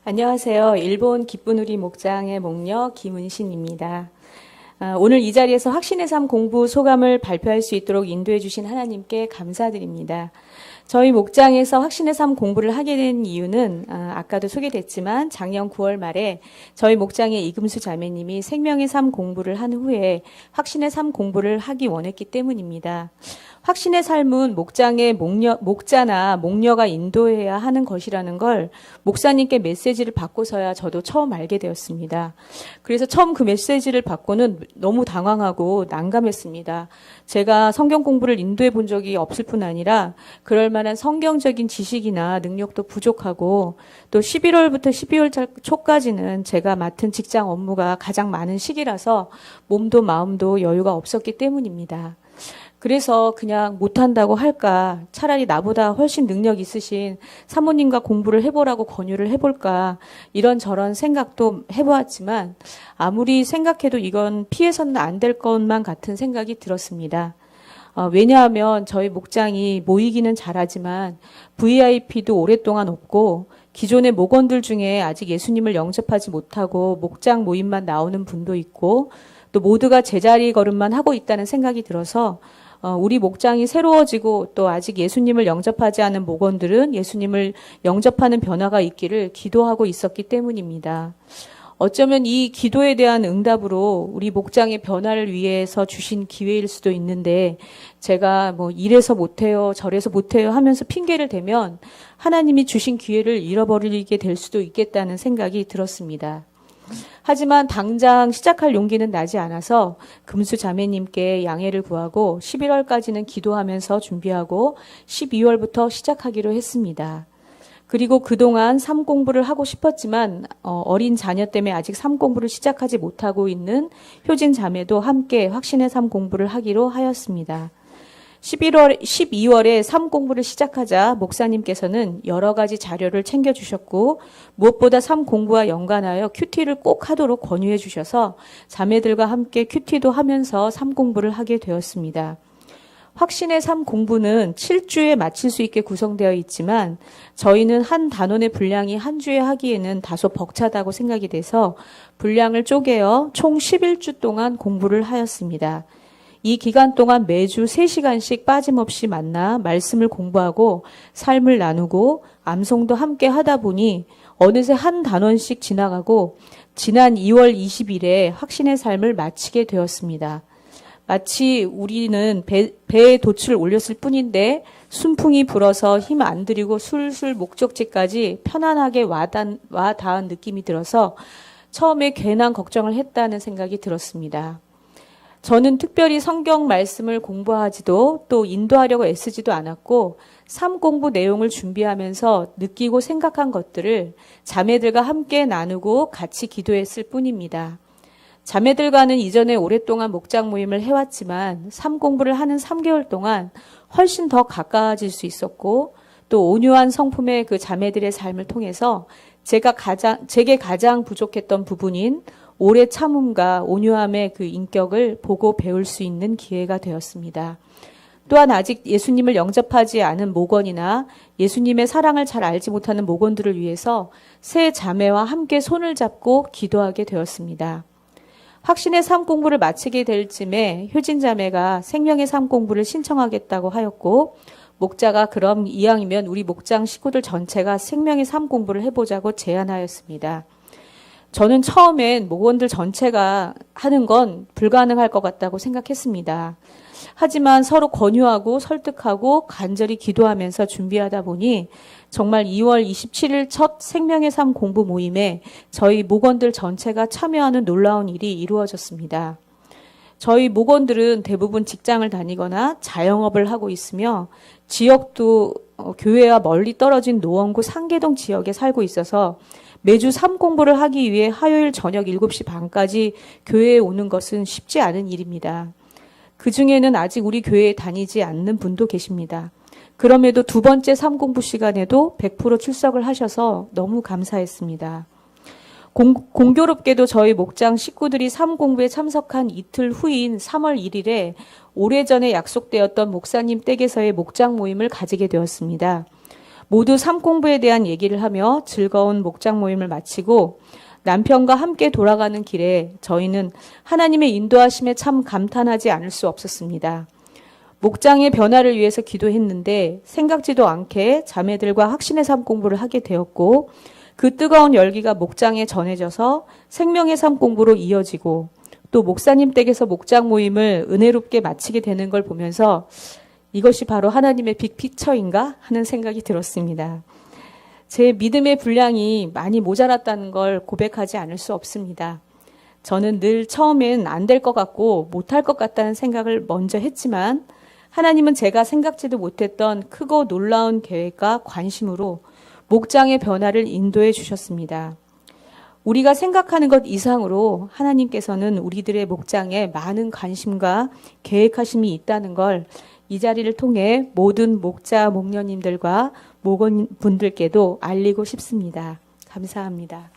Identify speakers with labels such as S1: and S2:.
S1: 안녕하세요. 일본 기쁜 우리 목장의 목녀 김은신입니다. 오늘 이 자리에서 확신의 삶 공부 소감을 발표할 수 있도록 인도해 주신 하나님께 감사드립니다. 저희 목장에서 확신의 삶 공부를 하게 된 이유는 아까도 소개됐지만 작년 9월 말에 저희 목장의 이금수 자매님이 생명의 삶 공부를 한 후에 확신의 삶 공부를 하기 원했기 때문입니다. 확신의 삶은 목장의 목자나 목녀가 인도해야 하는 것이라는 걸 목사님께 메시지를 받고서야 저도 처음 알게 되었습니다. 그래서 처음 그 메시지를 받고는 너무 당황하고 난감했습니다. 제가 성경 공부를 인도해 본 적이 없을 뿐 아니라 그럴 만한 성경적인 지식이나 능력도 부족하고 또 11월부터 12월 초까지는 제가 맡은 직장 업무가 가장 많은 시기라서 몸도 마음도 여유가 없었기 때문입니다. 그래서 그냥 못한다고 할까, 차라리 나보다 훨씬 능력 있으신 사모님과 공부를 해보라고 권유를 해볼까, 이런저런 생각도 해보았지만 아무리 생각해도 이건 피해서는 안 될 것만 같은 생각이 들었습니다. 왜냐하면 저희 목장이 모이기는 잘하지만 VIP도 오랫동안 없고 기존의 목원들 중에 아직 예수님을 영접하지 못하고 목장 모임만 나오는 분도 있고 또 모두가 제자리 걸음만 하고 있다는 생각이 들어서 우리 목장이 새로워지고 또 아직 예수님을 영접하지 않은 목원들은 예수님을 영접하는 변화가 있기를 기도하고 있었기 때문입니다. 어쩌면 이 기도에 대한 응답으로 우리 목장의 변화를 위해서 주신 기회일 수도 있는데 제가 이래서 못해요, 저래서 못해요 하면서 핑계를 대면 하나님이 주신 기회를 잃어버리게 될 수도 있겠다는 생각이 들었습니다. 하지만 당장 시작할 용기는 나지 않아서 금수 자매님께 양해를 구하고 11월까지는 기도하면서 준비하고 12월부터 시작하기로 했습니다. 그리고 그동안 삶 공부를 하고 싶었지만 어린 자녀 때문에 아직 삶 공부를 시작하지 못하고 있는 효진 자매도 함께 확신의 삶 공부를 하기로 하였습니다. 12월에 삶 공부를 시작하자 목사님께서는 여러 가지 자료를 챙겨주셨고 무엇보다 삶 공부와 연관하여 큐티를 꼭 하도록 권유해 주셔서 자매들과 함께 큐티도 하면서 삶 공부를 하게 되었습니다. 확신의 삶 공부는 7주에 마칠 수 있게 구성되어 있지만 저희는 한 단원의 분량이 한 주에 하기에는 다소 벅차다고 생각이 돼서 분량을 쪼개어 총 11주 동안 공부를 하였습니다. 이 기간 동안 매주 3시간씩 빠짐없이 만나 말씀을 공부하고 삶을 나누고 암송도 함께 하다 보니 어느새 한 단원씩 지나가고 지난 2월 20일에 확신의 삶을 마치게 되었습니다. 마치 우리는 배에 돛을 올렸을 뿐인데 순풍이 불어서 힘 안 들이고 술술 목적지까지 편안하게 와 닿은 느낌이 들어서 처음에 괜한 걱정을 했다는 생각이 들었습니다. 저는 특별히 성경 말씀을 공부하지도 또 인도하려고 애쓰지도 않았고 삶 공부 내용을 준비하면서 느끼고 생각한 것들을 자매들과 함께 나누고 같이 기도했을 뿐입니다. 자매들과는 이전에 오랫동안 목장 모임을 해왔지만 삶 공부를 하는 3개월 동안 훨씬 더 가까워질 수 있었고 또 온유한 성품의 그 자매들의 삶을 통해서 제게 가장 부족했던 부분인 오래 참음과 온유함의 그 인격을 보고 배울 수 있는 기회가 되었습니다. 또한 아직 예수님을 영접하지 않은 목원이나 예수님의 사랑을 잘 알지 못하는 목원들을 위해서 새 자매와 함께 손을 잡고 기도하게 되었습니다. 확신의 삶 공부를 마치게 될 쯤에 효진 자매가 생명의 삶 공부를 신청하겠다고 하였고 목자가 그럼 이왕이면 우리 목장 식구들 전체가 생명의 삶 공부를 해보자고 제안하였습니다. 저는 처음엔 목원들 전체가 하는 건 불가능할 것 같다고 생각했습니다. 하지만 서로 권유하고 설득하고 간절히 기도하면서 준비하다 보니 정말 2월 27일 첫 생명의 삶 공부 모임에 저희 목원들 전체가 참여하는 놀라운 일이 이루어졌습니다. 저희 목원들은 대부분 직장을 다니거나 자영업을 하고 있으며 지역도 교회와 멀리 떨어진 노원구 상계동 지역에 살고 있어서 매주 삶 공부를 하기 위해 화요일 저녁 7시 반까지 교회에 오는 것은 쉽지 않은 일입니다. 그중에는 아직 우리 교회에 다니지 않는 분도 계십니다. 그럼에도 두 번째 삶 공부 시간에도 100% 출석을 하셔서 너무 감사했습니다. 공교롭게도 저희 목장 식구들이 삶 공부에 참석한 이틀 후인 3월 1일에 오래전에 약속되었던 목사님 댁에서의 목장 모임을 가지게 되었습니다. 모두 삶 공부에 대한 얘기를 하며 즐거운 목장 모임을 마치고 남편과 함께 돌아가는 길에 저희는 하나님의 인도하심에 참 감탄하지 않을 수 없었습니다. 목장의 변화를 위해서 기도했는데 생각지도 않게 자매들과 확신의 삶 공부를 하게 되었고 그 뜨거운 열기가 목장에 전해져서 생명의 삶 공부로 이어지고 또 목사님 댁에서 목장 모임을 은혜롭게 마치게 되는 걸 보면서 이것이 바로 하나님의 빅피처인가 하는 생각이 들었습니다. 제 믿음의 분량이 많이 모자랐다는 걸 고백하지 않을 수 없습니다. 저는 늘 처음엔 안 될 것 같고 못할 것 같다는 생각을 먼저 했지만 하나님은 제가 생각지도 못했던 크고 놀라운 계획과 관심으로 목장의 변화를 인도해 주셨습니다. 우리가 생각하는 것 이상으로 하나님께서는 우리들의 목장에 많은 관심과 계획하심이 있다는 걸 이 자리를 통해 모든 목자, 목녀님들과 목원분들께도 알리고 싶습니다. 감사합니다.